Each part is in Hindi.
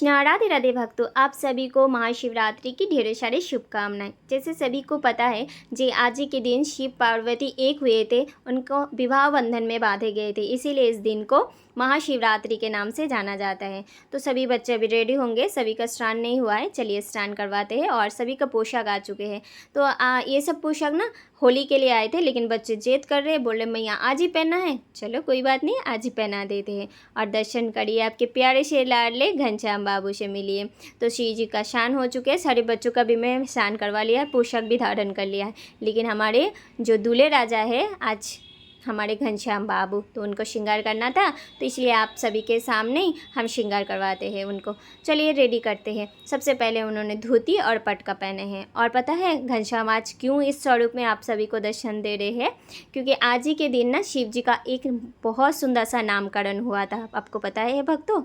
कृष्णा। राधे राधे भक्तों, आप सभी को महाशिवरात्रि की ढेरों सारी शुभकामनाएं। जैसे सभी को पता है जी, आज ही के दिन शिव पार्वती एक हुए थे, उनको विवाह बंधन में बांधे गए थे, इसीलिए इस दिन को महाशिवरात्रि के नाम से जाना जाता है। तो सभी बच्चे भी रेडी होंगे, सभी का स्नान नहीं हुआ है, चलिए स्नान करवाते हैं। और सभी का पोशाक आ चुके हैं। तो ये सब पोशाक ना होली के लिए आए थे, लेकिन बच्चे जिद कर रहे, बोले मैया आज ही पहनना है। चलो कोई बात नहीं, आज ही पहना देते हैं। और दर्शन करिए, आपके प्यारे से लाडले घनश्याम बाबू से मिलिए। तो शिव जी का स्नान हो चुके हैं, सारे बच्चों का भी मैं स्नान करवा लिया है, पोशाक भी धारण कर लिया है। लेकिन हमारे जो दूल्हे राजा है आज हमारे घनश्याम बाबू, तो उनको श्रृंगार करना था, तो इसलिए आप सभी के सामने ही हम श्रृंगार करवाते हैं उनको। चलिए रेडी करते हैं। सबसे पहले उन्होंने धोती और पटका पहने हैं। और पता है घनश्याम आज क्यों इस स्वरूप में आप सभी को दर्शन दे रहे हैं? क्योंकि आज ही के दिन ना शिव जी का एक बहुत सुंदर सा नामकरण हुआ था। आपको पता है भक्तों,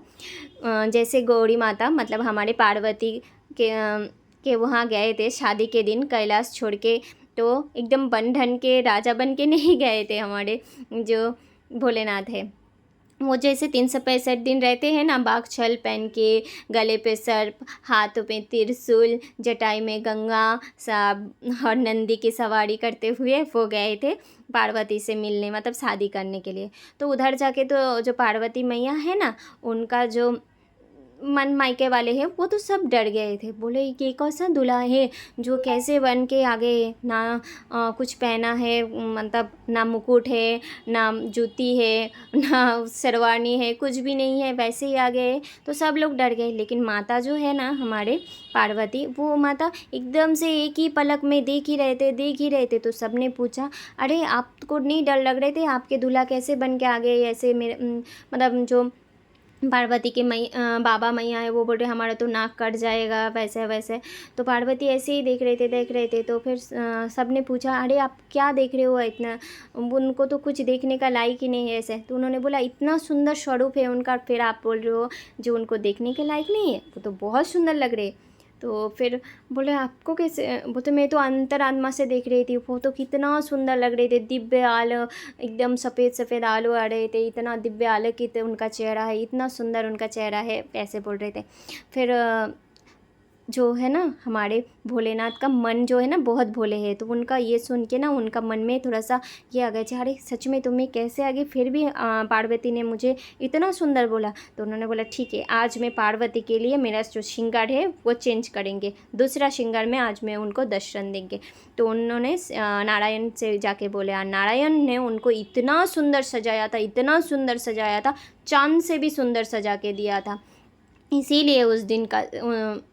जैसे गौरी माता मतलब हमारे पार्वती के वहाँ गए थे शादी के दिन कैलाश छोड़ के, तो एकदम बन ढन के राजा बन के नहीं गए थे हमारे जो भोलेनाथ है। वो जैसे 365 दिन रहते हैं ना, बाघ छल पहन के, गले पे सर्प, हाथों पे त्रिशूल, जटाई में गंगा सब और नंदी की सवारी करते हुए वो गए थे पार्वती से मिलने, मतलब शादी करने के लिए। तो उधर जाके तो जो पार्वती मैया है ना, उनका जो मन मायके वाले हैं वो तो सब डर गए थे। बोले ये कौन सा दूल्हा है जो कैसे बन के आ गए, ना कुछ पहना है, मतलब ना मुकुट है, ना जूती है, ना शेरवानी है, कुछ भी नहीं है, वैसे ही आ गए। तो सब लोग डर गए। लेकिन माता जो है ना हमारे पार्वती, वो माता एकदम से एक ही पलक में देख ही रहे थे। तो सब ने पूछा अरे आपको नहीं डर लग रहे थे, आपके दूल्हा कैसे बन के आ गए ऐसे? मेरे मतलब जो पार्वती के बाबा मैया है वो बोल रहे हमारा तो नाक कट जाएगा वैसे वैसे। तो पार्वती ऐसे ही देख रहे थे। तो फिर सब ने पूछा अरे आप क्या देख रहे हो इतना, उनको तो कुछ देखने का लायक ही नहीं है ऐसे। तो उन्होंने बोला इतना सुंदर स्वरूप है उनका, फिर आप बोल रहे हो जो उनको देखने के लायक नहीं है, वो तो बहुत सुंदर लग रहे। तो फिर बोले आपको कैसे? वो तो मैं तो अंतरात्मा से देख रही थी, वो तो कितना सुंदर लग रहे थे, दिव्य आलो, एकदम सफ़ेद सफ़ेद आलू आ रहे थे, इतना दिव्य आलोकित उनका चेहरा है, इतना सुंदर उनका चेहरा है, ऐसे बोल रहे थे। फिर जो है ना हमारे भोलेनाथ का मन जो है ना बहुत भोले है, तो उनका ये सुन के ना उनका मन में थोड़ा सा ये आ गया, अरे सच में तुम्हें कैसे आ गई? फिर भी पार्वती ने मुझे इतना सुंदर बोला। तो उन्होंने बोला ठीक है, आज मैं पार्वती के लिए मेरा जो श्रृंगार है वो चेंज करेंगे, दूसरा श्रृंगार में आज मैं उनको दर्शन देंगे। तो उन्होंने नारायण से जाके बोले, और नारायण ने उनको इतना सुंदर सजाया था, चांद से भी सुंदर सजा के दिया था। इसीलिए उस दिन का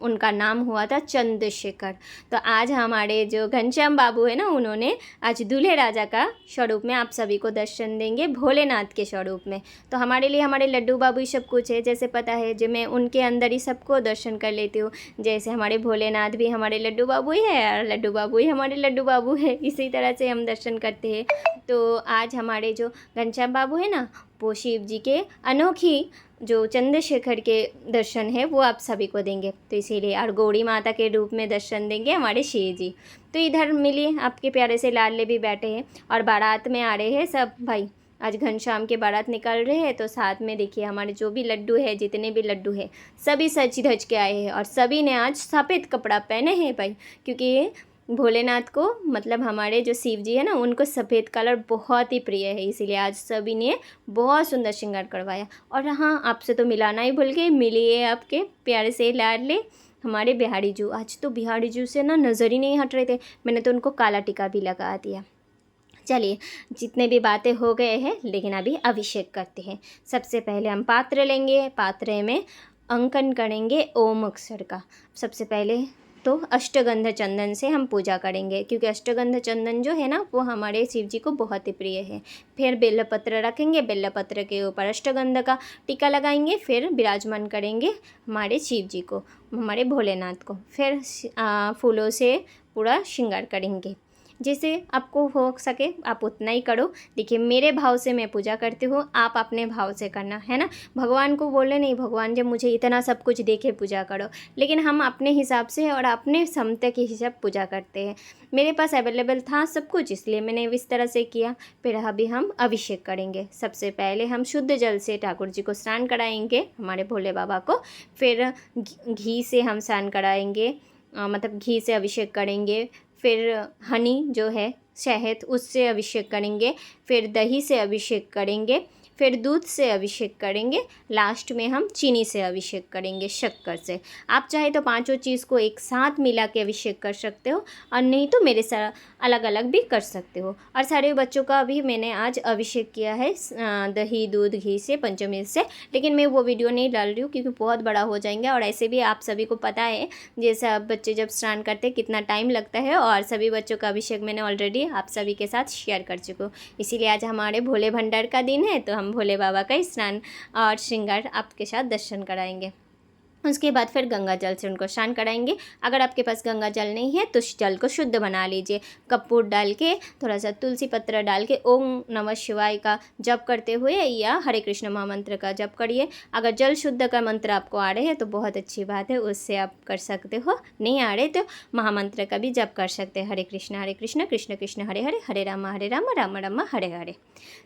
उनका नाम हुआ था चंद्रशेखर। तो आज हमारे जो घनश्याम बाबू है ना, उन्होंने आज दूल्हे राजा का स्वरूप में आप सभी को दर्शन देंगे, भोलेनाथ के स्वरूप में। तो हमारे लिए हमारे लड्डू बाबू ही सब कुछ है, जैसे पता है जो मैं उनके अंदर ही सबको दर्शन कर लेती हूँ। जैसे हमारे भोलेनाथ भी हमारे लड्डू बाबू ही है, और लड्डू बाबू ही हमारे लड्डू बाबू है, इसी तरह से हम दर्शन करते हैं। तो आज हमारे जो घनश्याम बाबू है ना, वो शिव जी के अनोखी जो चंद्रशेखर के दर्शन है वो आप सभी को देंगे। तो इसीलिए और गौरी माता के रूप में दर्शन देंगे हमारे शिव जी। तो इधर मिलिए, आपके प्यारे से लाडले भी बैठे हैं और बारात में आ रहे हैं सब भाई। आज घनश्याम के बारात निकल रहे हैं, तो साथ में देखिए हमारे जो भी लड्डू है, जितने भी लड्डू है, सभी सज धज के आए हैं। और सभी ने आज सफ़ेद कपड़ा पहने हैं भाई, क्योंकि भोलेनाथ को मतलब हमारे जो शिव जी है ना, उनको सफ़ेद कलर बहुत ही प्रिय है, इसीलिए आज सभी ने बहुत सुंदर श्रृंगार करवाया। और हाँ, आपसे तो मिलाना ही भूल गए, मिलिए आपके प्यारे से लाडले हमारे बिहारी जू। आज तो बिहारी जू से ना नज़र ही नहीं हट रहे थे, मैंने तो उनको काला टीका भी लगा दिया। चलिए, जितने भी बातें हो गए हैं, लेकिन अभी अभिषेक करते हैं। सबसे पहले हम पात्र लेंगे, पात्र में अंकन करेंगे ओम अक्षर का। सबसे पहले तो अष्टगंध चंदन से हम पूजा करेंगे, क्योंकि अष्टगंध चंदन जो है ना वो हमारे शिव जी को बहुत ही प्रिय है। फिर बेलपत्र रखेंगे, बेलपत्र के ऊपर अष्टगंध का टीका लगाएंगे, फिर विराजमान करेंगे हमारे शिव जी को, हमारे भोलेनाथ को। फिर फूलों से पूरा श्रृंगार करेंगे। जैसे आपको हो सके आप उतना ही करो। देखिए मेरे भाव से मैं पूजा करती हूँ, आप अपने भाव से करना, है ना। भगवान को बोले नहीं भगवान जब मुझे इतना सब कुछ देखे पूजा करो, लेकिन हम अपने हिसाब से और अपने क्षमता के हिसाब पूजा करते हैं। मेरे पास अवेलेबल था सब कुछ, इसलिए मैंने इस तरह से किया। फिर अभी हम अभिषेक करेंगे। सबसे पहले हम शुद्ध जल से ठाकुर जी को स्नान कराएंगे, हमारे भोले बाबा को। फिर घी से हम स्नान कराएंगे, मतलब घी से अभिषेक करेंगे। फिर हनी जो है शहद, उससे अभिषेक करेंगे। फिर दही से अभिषेक करेंगे। फिर दूध से अभिषेक करेंगे। लास्ट में हम चीनी से अभिषेक करेंगे, शक्कर से। आप चाहे तो पांचों चीज़ को एक साथ मिला के अभिषेक कर सकते हो, और नहीं तो मेरे साथ अलग अलग भी कर सकते हो। और सारे बच्चों का भी मैंने आज अभिषेक किया है दही दूध घी से पंचामृत से, लेकिन मैं वो वीडियो नहीं डाल रही हूँ क्योंकि बहुत बड़ा हो जाएंगे। और ऐसे भी आप सभी को पता है जैसे आप बच्चे जब स्नान करते हैं कितना टाइम लगता है, और सभी बच्चों का अभिषेक मैंने ऑलरेडी आप सभी के साथ शेयर कर चुकी हूँ। इसीलिए आज हमारे भोले भंडार का दिन है, तो हम भोले बाबा का स्नान और श्रृंगार आपके साथ दर्शन कराएंगे। उसके बाद फिर गंगा जल से उनको स्नान कराएंगे। अगर आपके पास गंगा जल नहीं है तो जल को शुद्ध बना लीजिए। कपूर डाल के, थोड़ा सा तुलसी पत्र डाल के ओम नमः शिवाय का जप करते हुए या हरे कृष्ण महामंत्र का जप करिए। अगर जल शुद्ध का मंत्र आपको आ रहे हैं तो बहुत अच्छी बात है, उससे आप कर सकते हो। नहीं आ रहे तो महामंत्र का भी जप कर सकते हैं, हरे कृष्ण कृष्ण कृष्ण हरे हरे, हरे राम राम राम हरे हरे।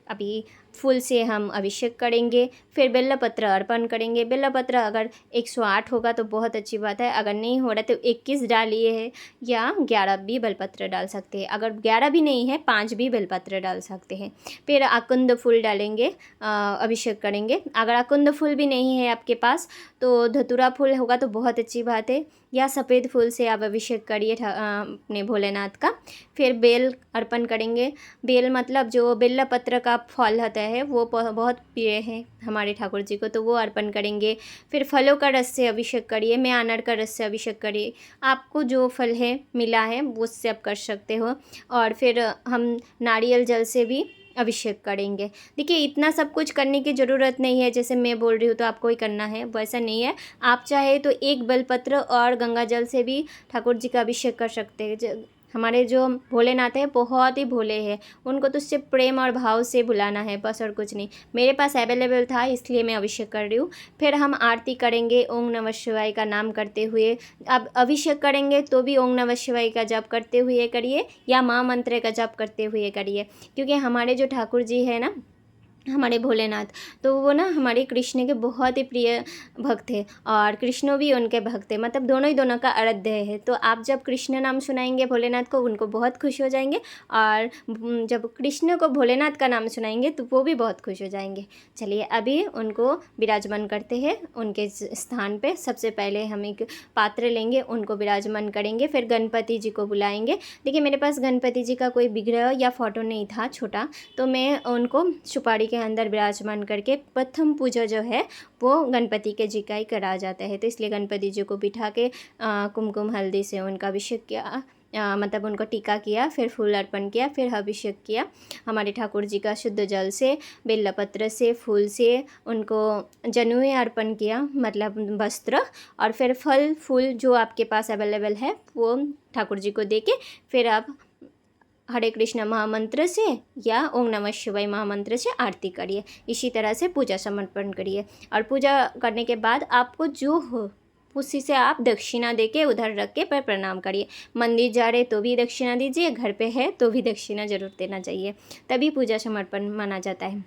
अभी फूल से हम अभिषेक करेंगे। फिर बेलपत्र अर्पण करेंगे। बेलपत्र अगर 108 होगा तो बहुत अच्छी बात है, अगर नहीं हो रहा तो 21 डालिए है, या 11 भी बेलपत्र डाल सकते हैं। अगर 11 भी नहीं है 5 भी बेलपत्र डाल सकते हैं। फिर आकुंद फूल डालेंगे, अभिषेक करेंगे। अगर आकुंद फूल भी नहीं है आपके पास तो धतूरा फूल होगा तो बहुत अच्छी बात है, या सफ़ेद फूल से आप अभिषेक करिए अपने भोलेनाथ का। फिर बेल अर्पण करेंगे। बेल मतलब जो बेलपत्र का फल होता है वो बहुत प्रिय है हमारे ठाकुर जी को, तो वो अर्पण करेंगे। फिर फलों का रस से अभिषेक करिए, मैं अनार का रस से अभिषेक करिए, आपको जो फल है मिला है वो उससे आप कर सकते हो। और फिर हम नारियल जल से भी अभिषेक करेंगे। देखिए इतना सब कुछ करने की ज़रूरत नहीं है, जैसे मैं बोल रही हूँ तो आपको ही करना है, वैसा नहीं है। आप चाहे तो एक बेलपत्र और गंगा जल से भी ठाकुर जी का अभिषेक कर सकते हैं। हमारे जो भोलेनाथ है बहुत ही भोले हैं, उनको तो सिर्फ प्रेम और भाव से बुलाना है, बस और कुछ नहीं। मेरे पास अवेलेबल था इसलिए मैं अभिषेक कर रही हूँ। फिर हम आरती करेंगे ओम नमः शिवाय का नाम करते हुए। अब अभिषेक करेंगे तो भी ओम नमः शिवाय का जप करते हुए करिए, या माँ मंत्र का जप करते हुए करिए, क्योंकि हमारे जो ठाकुर जी है ना, हमारे भोलेनाथ, तो वो ना हमारे कृष्ण के बहुत ही प्रिय भक्त है, और कृष्ण भी उनके भक्त है, मतलब दोनों का आराध्य है। तो आप जब कृष्ण नाम सुनाएंगे भोलेनाथ को, उनको बहुत खुश हो जाएंगे, और जब कृष्ण को भोलेनाथ का नाम सुनाएंगे तो वो भी बहुत खुश हो जाएंगे। चलिए अभी उनको विराजमान करते हैं उनके स्थान पे। सबसे पहले हम एक पात्र लेंगे, उनको विराजमान करेंगे। फिर गणपति जी को बुलाएंगे। देखिए मेरे पास गणपति जी का कोई विग्रह या फोटो नहीं था छोटा, तो मैं उनको सुपारी के अंदर विराजमान करके प्रथम पूजा जो है वो गणपति के जी का ही करा जाता है। तो इसलिए गणपति जी को बिठा के कुमकुम हल्दी से उनका अभिषेक किया, मतलब उनको टीका किया, फिर फूल अर्पण किया, फिर अभिषेक किया हमारे ठाकुर जी का शुद्ध जल से, बेलपत्र से, फूल से। उनको जनेऊ अर्पण किया, मतलब वस्त्र, और फिर फल फूल जो आपके पास अवेलेबल है वो ठाकुर जी को दे के फिर आप हरे कृष्ण महामंत्र से या ओम नमः शिवाय महामंत्र से आरती करिए। इसी तरह से पूजा समर्पण करिए, और पूजा करने के बाद आपको जो हो उसी से आप दक्षिणा देके उधर रख के पर प्रणाम करिए। मंदिर जा रहे तो भी दक्षिणा दीजिए, घर पे है तो भी दक्षिणा जरूर देना चाहिए, तभी पूजा समर्पण माना जाता है।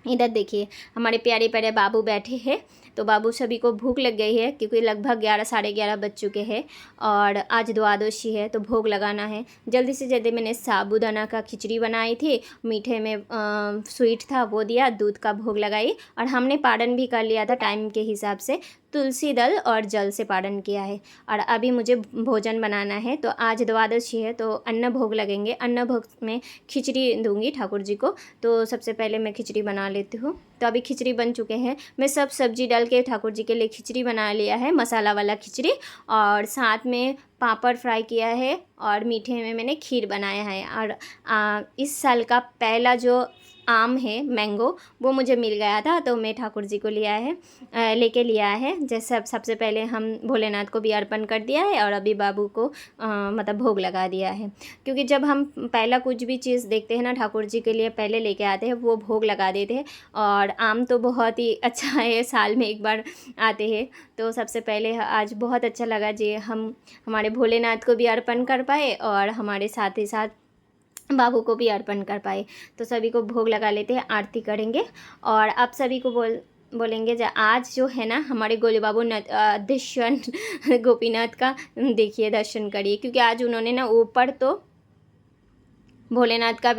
इधर देखिए हमारे प्यारे प्यारे बाबू बैठे हैं, तो बाबू सभी को भूख लग गई है क्योंकि लगभग 11 साढ़े 11 बज चुके हैं, और आज द्वादशी है तो भोग लगाना है। जल्दी से जल्दी मैंने साबूदाना का खिचड़ी बनाई थी, मीठे में स्वीट था वो दिया, दूध का भोग लगाई, और हमने पारण भी कर लिया था टाइम के हिसाब से, तुलसी दल और जल से पारण किया है। और अभी मुझे भोजन बनाना है, तो आज द्वादशी है तो अन्न भोग लगेंगे। अन्न भोग में खिचड़ी दूंगी ठाकुर जी को, तो सबसे पहले मैं खिचड़ी बना लेती हूँ। तो अभी खिचड़ी बन चुके हैं, मैं सब सब्जी डाल के ठाकुर जी के लिए खिचड़ी बना लिया है, मसाला वाला खिचड़ी, और साथ में पापड़ फ्राई किया है, और मीठे में मैंने खीर बनाया है। और इस साल का पहला जो आम है मैंगो, वो मुझे मिल गया था, तो मैं ठाकुर जी को लेके लिया है। जैसे अब सबसे पहले हम भोलेनाथ को भी अर्पण कर दिया है और अभी बाबू को मतलब भोग लगा दिया है। क्योंकि जब हम पहला कुछ भी चीज़ देखते हैं ना ठाकुर जी के लिए पहले लेके आते हैं, वो भोग लगा देते हैं। और आम तो बहुत ही अच्छा है, साल में एक बार आते हैं, तो सबसे पहले आज बहुत अच्छा लगा जी हम हमारे भोलेनाथ को भी अर्पण कर पाए और हमारे साथ ही साथ बाबू को भी अर्पण कर पाए। तो सभी को भोग लगा लेते हैं, आरती करेंगे और आप सभी को बोलेंगे आज जो है ना हमारे गोले बाबू अध्यक्ष गोपीनाथ का देखिए दर्शन करिए, क्योंकि आज उन्होंने ना ऊपर तो भोलेनाथ का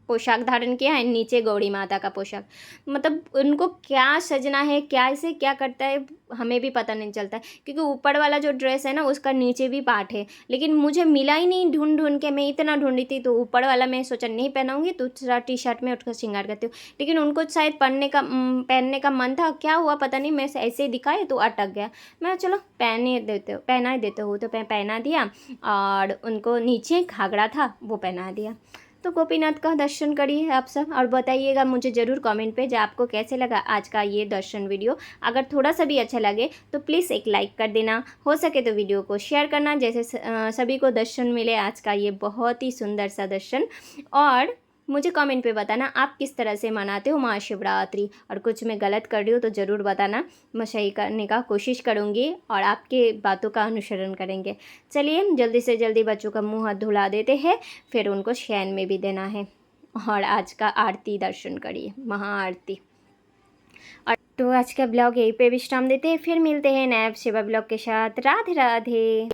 पोशाक धारण किया है, नीचे गौरी माता का पोशाक। मतलब उनको क्या सजना है, क्या इसे क्या करता है, हमें भी पता नहीं चलता है, क्योंकि ऊपर वाला जो ड्रेस है ना उसका नीचे भी पार्ट है, लेकिन मुझे मिला ही नहीं। ढूंढ के मैं इतना ढूंढी थी, तो ऊपर वाला मैं सोचा नहीं पहनाऊंगी, दूसरा टी शर्ट में उठकर श्रृंगार करती हूँ। लेकिन उनको शायद पहनने का मन था, क्या हुआ पता नहीं, मैं ऐसे ही दिखाए तो अटक गया। मैं चलो पहना ही देते हो, तो पहना दिया और उनको नीचे घाघरा था वो पहना दिया। तो गोपीनाथ का दर्शन करिए आप सब और बताइएगा मुझे ज़रूर कमेंट पे आपको कैसे लगा आज का ये दर्शन वीडियो। अगर थोड़ा सा भी अच्छा लगे तो प्लीज़ एक लाइक कर देना, हो सके तो वीडियो को शेयर करना, जैसे सभी को दर्शन मिले आज का ये बहुत ही सुंदर सा दर्शन। और मुझे कमेंट पे बताना आप किस तरह से मनाते हो महाशिवरात्रि, और कुछ मैं गलत कर रही हूँ तो ज़रूर बताना, मैं सही करने का कोशिश करूँगी और आपके बातों का अनुसरण करेंगे। चलिए जल्दी से जल्दी बच्चों का मुंह हाथ धुला देते हैं, फिर उनको शयन में भी देना है और आज का आरती दर्शन करिए, महाआरती। और तो आज का ब्लॉग यहीं पे विश्राम देते हैं, फिर मिलते हैं नए सेवा ब्लॉग के साथ। राधे राधे।